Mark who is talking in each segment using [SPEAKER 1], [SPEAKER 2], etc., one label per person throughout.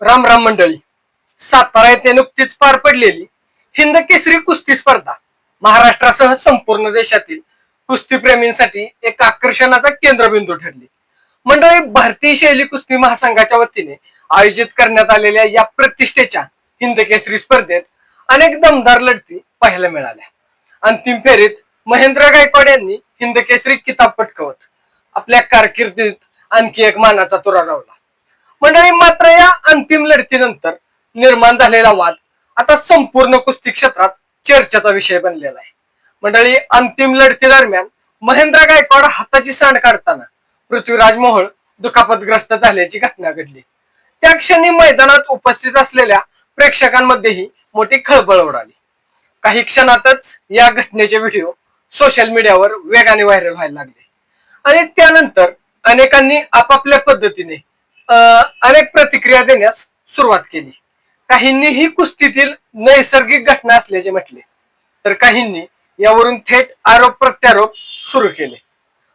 [SPEAKER 1] राम राम मंडळी. सातारा येथे नुकतीच पार पडलेली हिंद केसरी कुस्ती स्पर्धा महाराष्ट्रासह संपूर्ण देशातील कुस्तीप्रेमींसाठी एक आकर्षणाचा केंद्रबिंदू ठरली. मंडळी, भारतीय शैली कुस्ती महासंघाच्या वतीने आयोजित करण्यात आलेल्या या प्रतिष्ठेच्या हिंद केसरी स्पर्धेत अनेक दमदार लढती पाहायला मिळाल्या. अंतिम फेरीत महेंद्र गायकवाड यांनी हिंद केसरी किताब पटकावत आपल्या कारकिर्दीत आणखी एक मानाचा तुरा लावला. मंडळी, मात्र या अंतिम लढतीनंतर निर्माण झालेला वाद आता संपूर्ण कुस्ती क्षेत्रात चर्चेचा विषय बनलेला आहे. मंडळी, अंतिम लढती दरम्यान महेंद्र गायकवाड हाताची सांड काढताना पृथ्वीराज मोहोळ दुखापतग्रस्त झाल्याची घटना घडली. त्या क्षणी मैदानात उपस्थित असलेल्या प्रेक्षकांमध्येही मोठी खळबळ उडाली. काही क्षणातच या घटनेचे व्हिडिओ सोशल मीडियावर वेगाने व्हायरल व्हायला लागले आणि त्यानंतर अनेकांनी आपापल्या पद्धतीने अनेक प्रतिक्रिया देण्यास सुरुवात केली. काहींनी ही कुस्तीतील नैसर्गिक घटना असल्याचे म्हटले, तर काहींनी यावरून थेट आरोप प्रत्यारोप सुरू केले.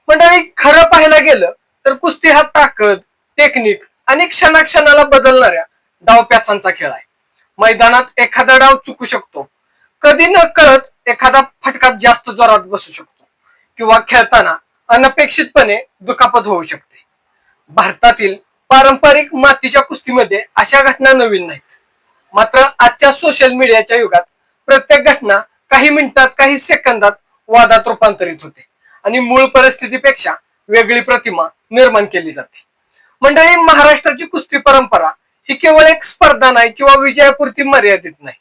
[SPEAKER 1] मंडळी, खरं पाहायला गेलं तर कुस्ती हा ताकद, टेक्निक आणि क्षणाक्षणाला बदलणाऱ्या डावप्याचांचा खेळ आहे. मैदानात एखादा डाव चुकू शकतो, कधी न कळत एखादा फटका जास्त जोरात बसू शकतो किंवा खेळताना अनपेक्षितपणे दुखापत होऊ शकते. भारतातील पारंपरिक मातीच्या कुस्तीमध्ये अशा घटना नवीन नाहीत. मात्र आजच्या सोशल मीडियाच्या युगात प्रत्येक घटना काही मिनिटात, काही सेकंदात वादात रूपांतरित होते आणि मूळ परिस्थितीपेक्षा वेगळी प्रतिमा निर्माण केली जाते. मंडळी, महाराष्ट्राची कुस्ती परंपरा ही केवळ एक स्पर्धा नाही किंवा विजयापुरती मर्यादित नाही.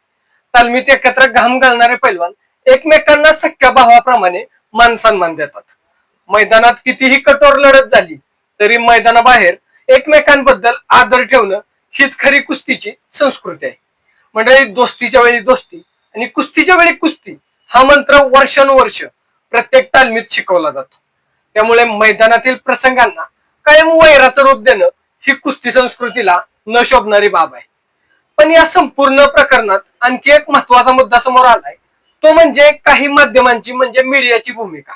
[SPEAKER 1] तालमीत एकत्र घाम घालणारे पैलवान एकमेकांना सख्या भावाप्रमाणे मान सन्मान देतात. मैदानात कितीही कठोर लढत झाली तरी मैदानाबाहेर एकमेकांबद्दल आदर ठेवणं हीच खरी कुस्तीची संस्कृती आहे. मंडळी, दोस्तीच्या वेळी दोस्ती आणि कुस्तीच्या वेळी कुस्ती हा मंत्र वर्षानुवर्ष प्रत्येक तालमीत शिकवला जातो. त्यामुळे मैदानातील प्रसंगांना कायम वैराचं रूप देणं ही कुस्ती संस्कृतीला न शोभणारी बाब आहे. पण या संपूर्ण प्रकरणात आणखी एक महत्वाचा मुद्दा समोर आलाय, तो म्हणजे काही माध्यमांची म्हणजे मीडियाची भूमिका.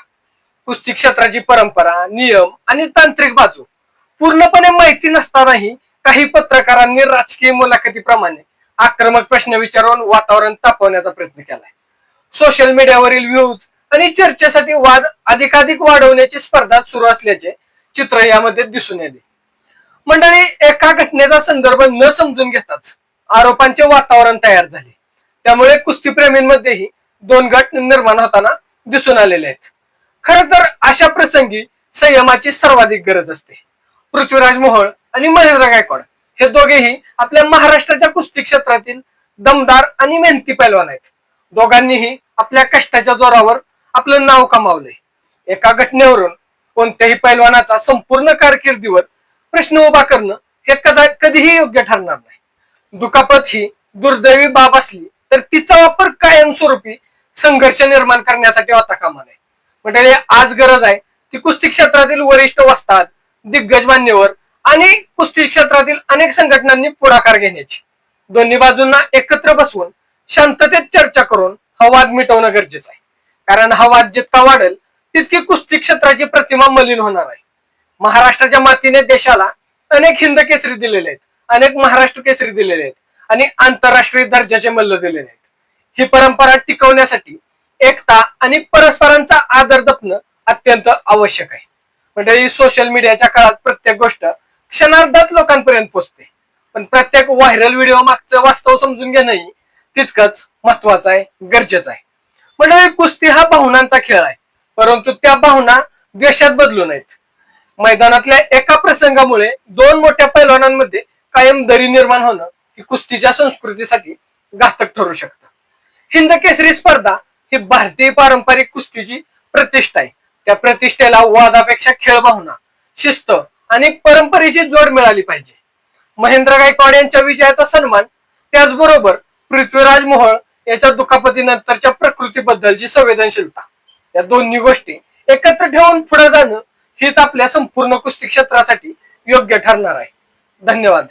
[SPEAKER 1] कुस्ती क्षेत्राची परंपरा, नियम आणि तांत्रिक बाजू पूर्णपणे माहिती नसतानाही काही पत्रकारांनी राजकीय मुलाखतीप्रमाणे आक्रमक प्रश्न विचारून वातावरण तापवण्याचा प्रयत्न केलाय. सोशल मीडियावरील व्ह्यूज आणि चर्चेसाठी वाद अधिकाधिक वाढवण्याची स्पर्धा सुरू असल्याचे चित्र यामध्ये दिसून येते. मंडळी, एका घटनेचा संदर्भ न समजून घेताच आरोपांचे वातावरण तयार झाले. त्यामुळे कुस्तीप्रेमींमध्येही दोन गट निर्माण होताना दिसून आलेले आहेत. खर तर अशा प्रसंगी संयमाची सर्वाधिक गरज असते. पृथ्वीराज मोहोळ आणि महेंद्र गायकवाड हे दोघेही आपल्या महाराष्ट्राच्या कुस्ती क्षेत्रातील दमदार आणि मेहनती पैलवान आहेत. दोघांनीही आपल्या कष्टाच्या जोरावर आपलं नाव कमावलंय. एका घटनेवरून कोणत्याही पैलवानाचा संपूर्ण कारकिर्दीवर प्रश्न उभा करणं हे कधीही योग्य ठरणार नाही. दुखापत ही दुर्दैवी बाब असली तर तिचा वापर कायमस्वरूपी संघर्ष निर्माण करण्यासाठी होता कामा नये. म्हणजे आज गरज आहे ती कुस्ती क्षेत्रातील वरिष्ठ वस्ताद, दिग्गज मान्यवर आणि कुस्ती क्षेत्रातील अनेक संघटनांनी पुढाकार घेण्याची. दोन्ही बाजूंना एकत्र बसवून शांततेत चर्चा करून हा वाद मिटवणं गरजेचं आहे. कारण हा वाद जितका वाढेल तितकी कुस्ती क्षेत्राची प्रतिमा मलिन होणार आहे. महाराष्ट्राच्या मातीने देशाला अनेक हिंद केसरी दिलेले आहेत, अनेक महाराष्ट्र केसरी दिलेले आहेत आणि आंतरराष्ट्रीय दर्जाचे मल्ल दिलेले आहेत. ही परंपरा टिकवण्यासाठी एकता आणि परस्परांचा आदर जपणं अत्यंत आवश्यक आहे. म्हणजे सोशल मीडियाच्या काळात प्रत्येक गोष्ट क्षणार्धात लोकांपर्यंत पोहोचते, पण प्रत्येक व्हायरल व्हिडिओ मागचं वास्तव समजून घेणंही तितकंच महत्वाचं आहे, गरजेचं आहे. म्हणजे कुस्ती हा भावनांचा खेळ आहे, परंतु त्या भावना द्वेषात बदलू नयेत. मैदानातल्या एका प्रसंगामुळे दोन मोठ्या पैलवानांमध्ये कायम दरी निर्माण होणं ही कुस्तीच्या संस्कृतीसाठी घातक ठरू शकतं. हिंद केसरी स्पर्धा ही भारतीय पारंपरिक कुस्तीची प्रतिष्ठा आहे. त्या प्रतिष्ठेला वादापेक्षा खेळ भावना, शिस्त आणि परंपरेची जोड मिळाली पाहिजे. महेंद्र गायकवाड यांच्या विजयाचा सन्मान, त्याचबरोबर पृथ्वीराज मोहोळ याच्या दुखापतीनंतरच्या प्रकृतीबद्दलची संवेदनशीलता, या दोन्ही गोष्टी एकत्र ठेवून पुढे जाणं हीच आपल्या संपूर्ण कुस्ती क्षेत्रासाठी योग्य ठरणार आहे. धन्यवाद.